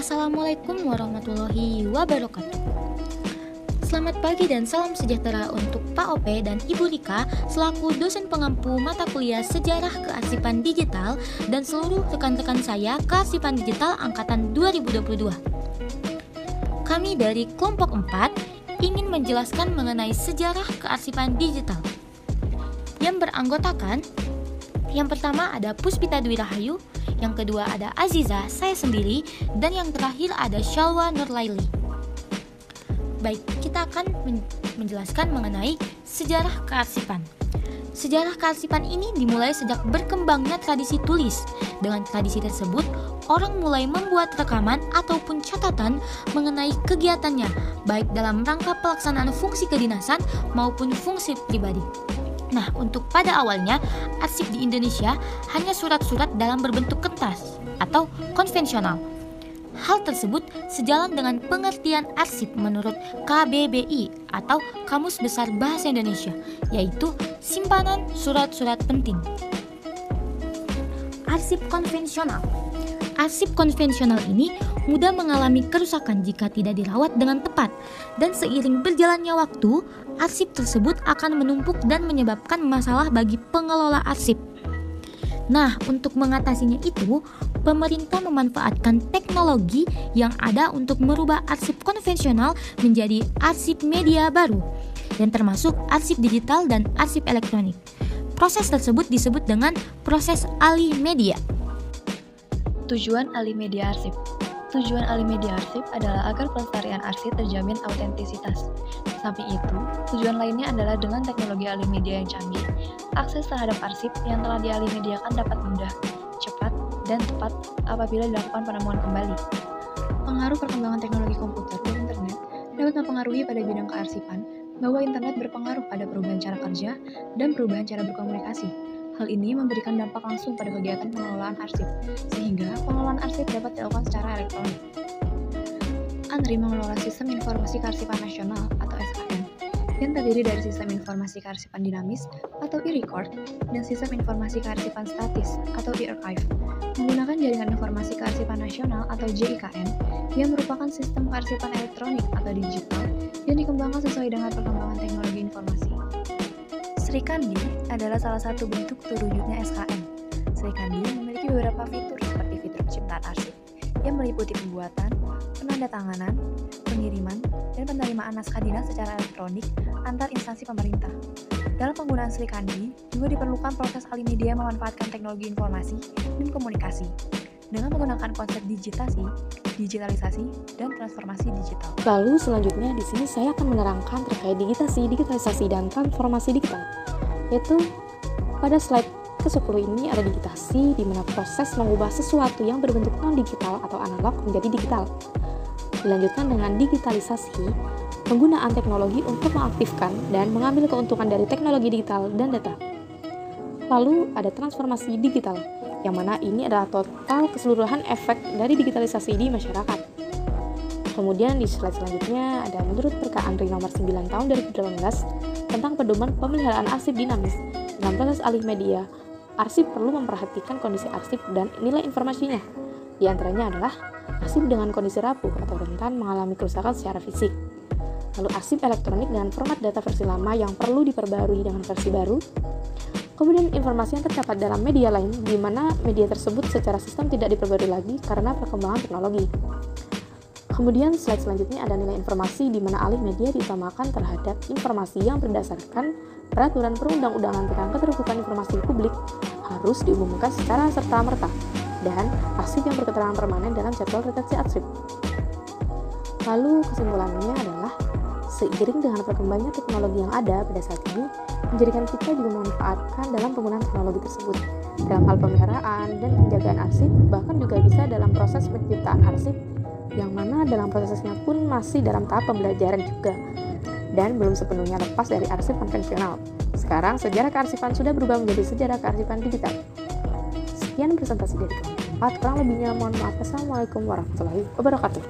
Assalamualaikum warahmatullahi wabarakatuh. Selamat pagi dan salam sejahtera untuk Pak Ope dan Ibu Rika selaku dosen pengampu mata kuliah Sejarah Kearsipan Digital dan seluruh rekan-rekan saya Kearsipan Digital Angkatan 2022. Kami dari kelompok 4 ingin menjelaskan mengenai sejarah kearsipan digital yang beranggotakan yang pertama ada Puspita Dwi Rahayu, yang kedua ada Aziza, saya sendiri, dan yang terakhir ada Shalwa Nurlaili. Baik, kita akan menjelaskan mengenai sejarah kearsipan. Sejarah kearsipan ini dimulai sejak berkembangnya tradisi tulis. Dengan tradisi tersebut, orang mulai membuat rekaman ataupun catatan mengenai kegiatannya, baik dalam rangka pelaksanaan fungsi kedinasan maupun fungsi pribadi. Nah, untuk pada awalnya, arsip di Indonesia hanya surat-surat dalam berbentuk kertas atau konvensional. Hal tersebut sejalan dengan pengertian arsip menurut KBBI atau Kamus Besar Bahasa Indonesia, yaitu simpanan surat-surat penting. Arsip konvensional. Arsip konvensional ini mudah mengalami kerusakan jika tidak dirawat dengan tepat, dan seiring berjalannya waktu, arsip tersebut akan menumpuk dan menyebabkan masalah bagi pengelola arsip. Nah, untuk mengatasinya itu, pemerintah memanfaatkan teknologi yang ada untuk merubah arsip konvensional menjadi arsip media baru, dan termasuk arsip digital dan arsip elektronik. Proses tersebut disebut dengan proses alih media. Tujuan alih media arsip. Tujuan alih media arsip adalah agar pelestarian arsip terjamin autentisitas. Samping itu, tujuan lainnya adalah dengan teknologi alih media yang canggih, akses terhadap arsip yang telah dialih mediakan dapat mudah, cepat, dan tepat apabila dilakukan penemuan kembali. Pengaruh perkembangan teknologi komputer dan internet dapat mempengaruhi pada bidang kearsipan, bahwa internet berpengaruh pada perubahan cara kerja dan perubahan cara berkomunikasi. Hal ini memberikan dampak langsung pada kegiatan pengelolaan arsip, sehingga pengelolaan arsip dapat dilakukan secara elektronik. ANRI mengelola Sistem Informasi Kearsipan Nasional atau SKN, yang terdiri dari Sistem Informasi Kearsipan Dinamis atau e-record dan Sistem Informasi Kearsipan Statis atau e-archive, menggunakan Jaringan Informasi Kearsipan Nasional atau JIKN, yang merupakan sistem kearsipan elektronik atau digital yang dikembangkan sesuai dengan perkembangan teknologi informasi. Sri Kandi adalah salah satu bentuk terwujudnya SKN. Sri Kandi memiliki beberapa fitur seperti fitur penciptaan arsip yang meliputi pembuatan, penandatanganan, pengiriman, dan penerimaan naskah dinas secara elektronik antar instansi pemerintah. Dalam penggunaan Sri Kandi juga diperlukan proses alih media memanfaatkan teknologi informasi dan komunikasi dengan menggunakan konsep digitasi, digitalisasi, dan transformasi digital. Lalu selanjutnya di sini saya akan menerangkan terkait digitalisasi, dan transformasi digital. Yaitu pada slide ke-10 ini ada digitasi, di mana proses mengubah sesuatu yang berbentuk non-digital atau analog menjadi digital. Dilanjutkan dengan digitalisasi, penggunaan teknologi untuk mengaktifkan dan mengambil keuntungan dari teknologi digital dan data. Lalu ada transformasi digital, yang mana ini adalah total keseluruhan efek dari digitalisasi di masyarakat. Kemudian di slide selanjutnya ada menurut Perka ANRI nomor 9 tahun 2018 tentang pedoman pemeliharaan arsip dinamis. Dalam proses alih media, arsip perlu memperhatikan kondisi arsip dan nilai informasinya. Di antaranya adalah arsip dengan kondisi rapuh atau rentan mengalami kerusakan secara fisik. Lalu arsip elektronik dengan format data versi lama yang perlu diperbarui dengan versi baru. Kemudian informasi yang terdapat dalam media lain di mana media tersebut secara sistem tidak diperbarui lagi karena perkembangan teknologi. Kemudian slide selanjutnya ada nilai informasi di mana alih media diutamakan terhadap informasi yang berdasarkan peraturan perundang-undangan tentang keterbukaan informasi publik harus diumumkan secara serta-merta dan arsip yang berketerangan permanen dalam jadwal redaksi arsip. Lalu kesimpulannya adalah seiring dengan perkembangannya teknologi yang ada pada saat ini, menjadikan kita juga memanfaatkan dalam penggunaan teknologi tersebut dalam hal pemeliharaan dan penjagaan arsip, bahkan juga bisa dalam proses penciptaan arsip, yang mana dalam prosesnya pun masih dalam tahap pembelajaran juga dan belum sepenuhnya lepas dari arsip konvensional. Sekarang sejarah kearsipan sudah berubah menjadi sejarah kearsipan digital. Sekian presentasi dari kelompok 4, kurang lebihnya mohon maaf. Assalamualaikum warahmatullahi wabarakatuh.